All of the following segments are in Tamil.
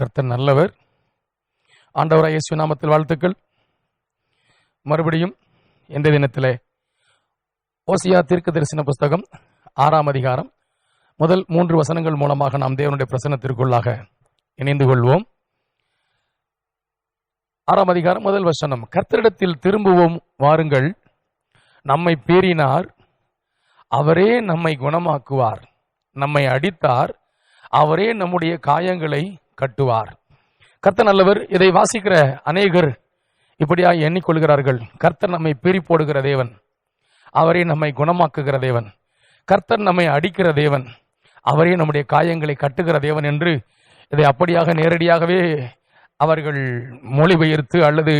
கர்த்தர் நல்லவர். ஆண்டவராகிய இயேசு நாமத்தில் வாழ்த்துக்கள். மறுபடியும் இந்த தினத்திலே ஓசியா தீர்க்க தரிசன புஸ்தகம் 6ஆம் அதிகாரம் முதல் 3 வசனங்கள் மூலமாக நாம் தேவனுடைய பிரசன்னத்திற்குள்ளாக இணைந்து கொள்வோம். 6ஆம் அதிகாரம் முதல் வசனம். கர்த்தரிடத்தில் திரும்புவோம் வாருங்கள், நம்மை பேரினார், அவரே நம்மை குணமாக்குவார். நம்மை அடித்தார், அவரே நம்முடைய காயங்களை கட்டுவார். கர்த்தர் நல்லவர். இதை வாசிக்கிற அநேகர் இப்படியா எண்ணிக்கொள்கிறார்கள். கர்த்தர் நம்மை பீறி போடுகிற தேவன், அவரே நம்மை குணமாக்குகிற தேவன். கர்த்தர் நம்மை அடிக்கிற தேவன், அவரே நம்முடைய காயங்களை கட்டுகிற தேவன் என்று இதை அப்படியாக நேரடியாகவே அவர்கள் மொழிபெயர்த்து அல்லது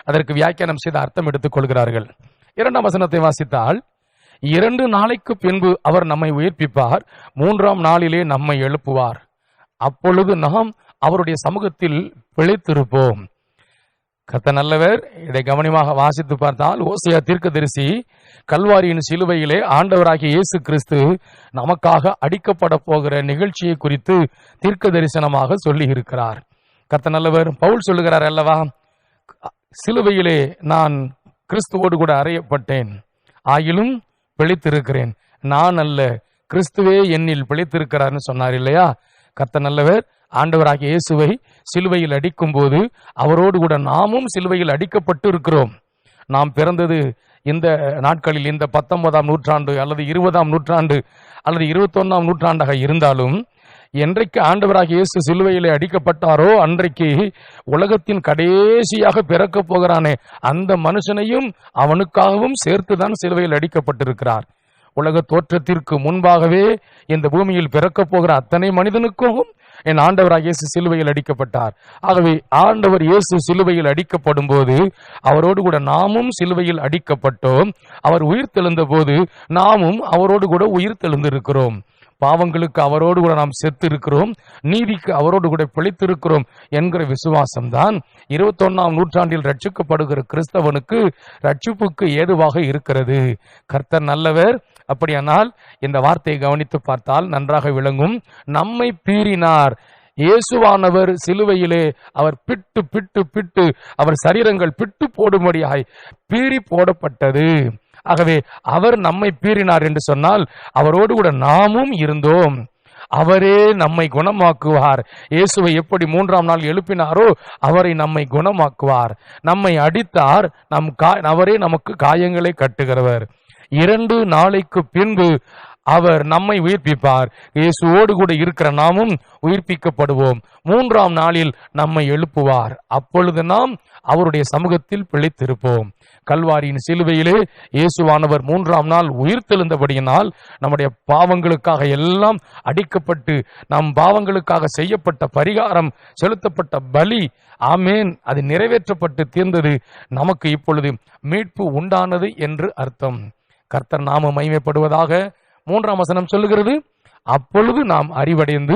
அதற்கு வியாக்கியானம் செய்த அர்த்தம் எடுத்துக் கொள்கிறார்கள். 2ஆம் வசனத்தை வாசித்தால், 2 நாளைக்கு பின்பு அவர் நம்மை உயிர்ப்பிப்பார், 3ஆம் நாளிலே நம்மை எழுப்புவார். அப்பொழுது நாம் அவருடைய சமூகத்தில் பிழைத்திருப்போம். கர்த்தர் நல்லவர். இதை கவனமாக வாசித்து பார்த்தால், ஓசியா தீர்க்கதரிசி கல்வாரியின் சிலுவையிலே ஆண்டவராகிய இயேசு கிறிஸ்து நமக்காக அடிக்கப்பட போகிற நிகழ்ச்சியை குறித்து தீர்க்க தரிசனமாக சொல்லி இருக்கிறார். கர்த்தர் நல்லவர். பவுல் சொல்லுகிறார் அல்லவா, சிலுவையிலே நான் கிறிஸ்துவோடு கூட அறையப்பட்டேன், ஆயிலும் பிழைத்திருக்கிறேன், நான் அல்ல கிறிஸ்துவே என்னில் பிழைத்திருக்கிறார்னு சொன்னார் இல்லையா. கர்த்தர் நல்லவர். ஆண்டவராகிய இயேசுவை சிலுவையில் அடிக்கும் போது அவரோடு கூட நாமும் சிலுவையில் அடிக்கப்பட்டு இருக்கிறோம். நாம் பிறந்தது இந்த நாட்களில் இந்த 19ஆம் நூற்றாண்டு அல்லது 20ஆம் நூற்றாண்டு அல்லது 21ஆம் நூற்றாண்டாக இருந்தாலும், என்றைக்கு ஆண்டவராகிய இயேசு சிலுவையிலே அடிக்கப்பட்டாரோ அன்றைக்கு உலகத்தின் கடைசியாக பிறக்க போகிறானே அந்த மனுஷனையும் அவனுக்காகவும் சேர்த்துதான் சிலுவையில் அடிக்கப்பட்டிருக்கிறார். உலக தோற்றத்திற்கு முன்பாகவே இந்த பூமியில் பிறக்க போகிற அத்தனை மனிதனுக்கும் என் ஆண்டவராகிய இயேசு சிலுவையில் அடிக்கப்பட்டார். ஆகவே ஆண்டவர் இயேசு சிலுவையில் அடிக்கப்படும் போது அவரோடு கூட நாமும் சிலுவையில் அடிக்கப்பட்டோம். அவர் உயிர் தெழுந்த போது நாமும் அவரோடு கூட உயிர் தெழுந்திருக்கிறோம். பாவங்களுக்கு அவரோடு கூட நாம் செத்து இருக்கிறோம், நீதிக்கு அவரோடு கூட பிழைத்திருக்கிறோம் என்கிற விசுவாசம்தான் 21ஆம் நூற்றாண்டில் ரட்சிக்கப்படுகிற கிறிஸ்தவனுக்கு ரட்சிப்புக்கு ஏதுவாக இருக்கிறது. கர்த்தர் நல்லவர். அப்படியானால் இந்த வார்த்தையை கவனித்து பார்த்தால் நன்றாக விளங்கும். நம்மை பீறினார். இயேசுவானவர் சிலுவையிலே அவர் பிட்டு பிட்டு பிட்டு அவர் சரீரங்கள் பிட்டு போடும்படியாய் பீறி போடப்பட்டது. ஆகவே அவர் நம்மை பீறினார் என்று சொன்னால் அவரோடு கூட நாமும் இருந்தோம். அவரே நம்மை குணமாக்குவார். இயேசுவை எப்படி 3ஆம் நாள் எழுப்பினாரோ அவரை நம்மை குணமாக்குவார். நம்மை அடித்தார், அவரே நமக்கு காயங்களை கட்டுகிறவர். 2 நாளைக்கு பின்பு அவர் நம்மை உயிர்ப்பிப்பார். இயேசுவோடு கூட இருக்கிற நாமும் உயிர்ப்பிக்கப்படுவோம். 3ஆம் நாளில் நம்மை எழுப்புவார். அப்பொழுது நாம் அவருடைய சமூகத்தில் பிழைத்திருப்போம். கல்வாரியின் சிலுவையிலே இயேசுவானவர் 3ஆம் நாள் உயிர் தெழுந்தபடியினால் நம்முடைய பாவங்களுக்காக எல்லாம் அடிக்கப்பட்டு நம் பாவங்களுக்காக செய்யப்பட்ட பரிகாரம், செலுத்தப்பட்ட பலி, ஆமேன், அது நிறைவேற்றப்பட்டு தீர்ந்தது. நமக்கு இப்பொழுது மீட்பு உண்டானது என்று அர்த்தம். கர்த்தர் நாம மகிமைப்படுவதாக. 3ஆம் வசனம் சொல்லுகிறது, அப்பொழுது நாம் அறிவடைந்து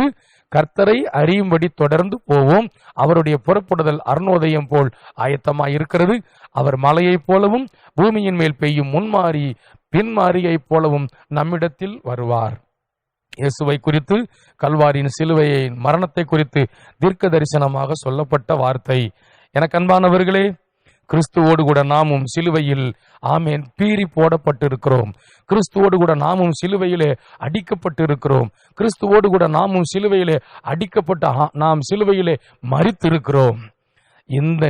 கர்த்தரை அறியும்படி தொடர்ந்து போவோம். அவருடைய புறப்படுதல் அருணோதயம் போல் ஆயத்தமாய் இருக்கிறது. அவர் மலையைப் போலவும் பூமியின் மேல் பெய்யும் முன்மாறி பின்மாறியைப் போலவும் நம்மிடத்தில் வருவார். இயேசுவை குறித்து, கல்வாரியின் சிலுவையை மரணத்தை குறித்து தீர்க்க தரிசனமாக சொல்லப்பட்ட வார்த்தை. எனக்கு அன்பானவர்களே, கிறிஸ்துவோடு கூட நாமும் சிலுவையில் ஆமேன் பீறி போடப்பட்டிருக்கிறோம். கிறிஸ்துவோடு கூட நாமும் சிலுவையிலே அடிக்கப்பட்டிருக்கிறோம். கிறிஸ்துவோடு கூட நாமும் சிலுவையிலே அடிக்கப்பட்ட நாம் சிலுவையிலே மரித்திருக்கிறோம். இந்த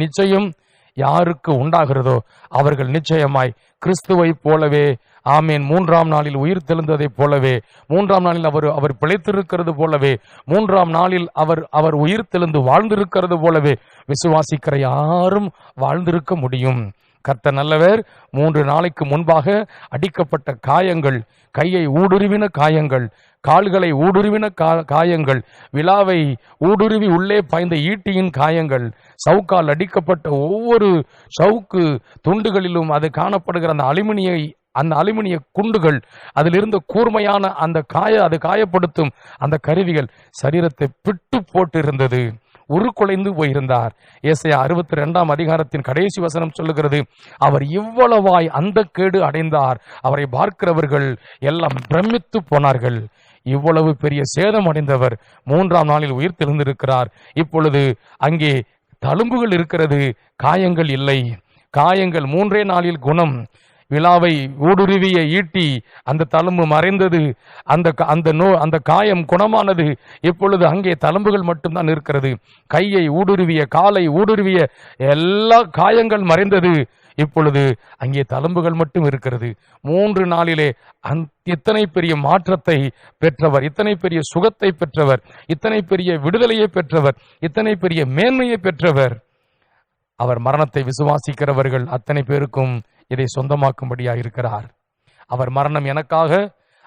நிச்சயம் யாருக்கு உண்டாகிறதோ அவர்கள் நிச்சயமாய் கிறிஸ்துவை போலவே ஆமேன் 3ஆம் நாளில் உயிர் தெழுந்ததைப் போலவே, 3ஆம் நாளில் அவர் பிழைத்திருக்கிறது போலவே, 3ஆம் நாளில் அவர் உயிர் தெழுந்து வாழ்ந்திருக்கிறது போலவே விசுவாசிக்கிற யாரும் வாழ்ந்திருக்க முடியும். கர்த்தர் நல்லவர். 3 நாளைக்கு முன்பாக அடிக்கப்பட்ட காயங்கள், கையை ஊடுருவின காயங்கள், கால்களை ஊடுருவின காயங்கள், விழாவை ஊடுருவி உள்ளே பாய்ந்த ஈட்டியின் காயங்கள், சவுக்கால் அடிக்கப்பட்ட ஒவ்வொரு சவுக்கு துண்டுகளிலும் அது காணப்படுகிற அந்த அலுமினிய குண்டுகள், அதிலிருந்த கூர்மையான அது காயப்படுத்தும் அந்த கருவிகள் சரீரத்தை பிட்டு போட்டு இருந்தது. உருக்குலைந்து போயிருந்தார். ஏசாயா 62ஆம் அதிகாரத்தின் கடைசி வசனம் சொல்லுகிறது, அவர் இவ்வளவாய் அந்த கேடு அடைந்தார், அவரை பார்க்கிறவர்கள் எல்லாம் பிரமித்து போனார்கள். இவ்வளவு பெரிய சேதம் அடைந்தவர் 3ஆம் நாளில் உயிர் தெழுந்திருக்கிறார். இப்பொழுது அங்கே தழும்புகள் இருக்கிறது, காயங்கள் இல்லை. காயங்கள் 3 நாளில் குணம். விழாவை ஊடுருவிய ஈட்டி அந்த தழும்பு மறைந்தது, அந்த காயம் குணமானது. இப்பொழுது அங்கே தழும்புகள் மட்டும்தான் இருக்கிறது. கையை ஊடுருவிய, காலை ஊடுருவிய எல்லா காயங்கள் மறைந்தது. இப்பொழுது அங்கே தழும்புகள் மட்டும் இருக்கிறது. 3 நாளிலே இத்தனை பெரிய மாற்றத்தை பெற்றவர், இத்தனை பெரிய சுகத்தை பெற்றவர், இத்தனை பெரிய விடுதலையை பெற்றவர், இத்தனை பெரிய மேன்மையை பெற்றவர். அவர் மரணத்தை விசுவாசிக்கிறவர்கள் அத்தனை பேருக்கும் இதை சொந்தமாக்கும்படியாக இருக்கிறார். அவர் மரணம் எனக்காக,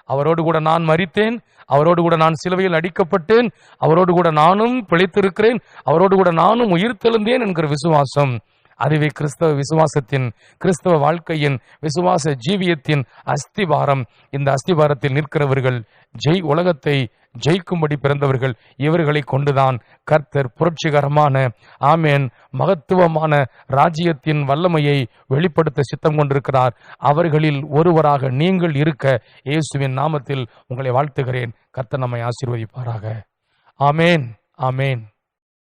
அவரோடு கூட நான் மரித்தேன், அவரோடு கூட நான் சிலுவையில் அடிக்கப்பட்டேன், அவரோடு கூட நானும் பிழைத்திருக்கிறேன், அவரோடு கூட நானும் உயிர் தெழுந்தேன் என்கிற விசுவாசம், அதுவே கிறிஸ்தவ விசுவாசத்தின், கிறிஸ்தவ வாழ்க்கையின், விசுவாச ஜீவியத்தின் அஸ்திவாரம். இந்த அஸ்திவாரத்தில் நிற்கிறவர்கள் உலகத்தை ஜெயிக்கும்படி பிறந்தவர்கள். இவர்களை கொண்டுதான் கர்த்தர் புரட்சிகரமான, ஆமேன், மகத்துவமான ராஜ்யத்தின் வல்லமையை வெளிப்படுத்த சித்தம் கொண்டிருக்கிறார். அவர்களில் ஒருவராக நீங்கள் இருக்க இயேசுவின் நாமத்தில் உங்களை வாழ்த்துகிறேன். கர்த்தர் நம்மை ஆசீர்வதிப்பாராக. ஆமேன், ஆமேன்.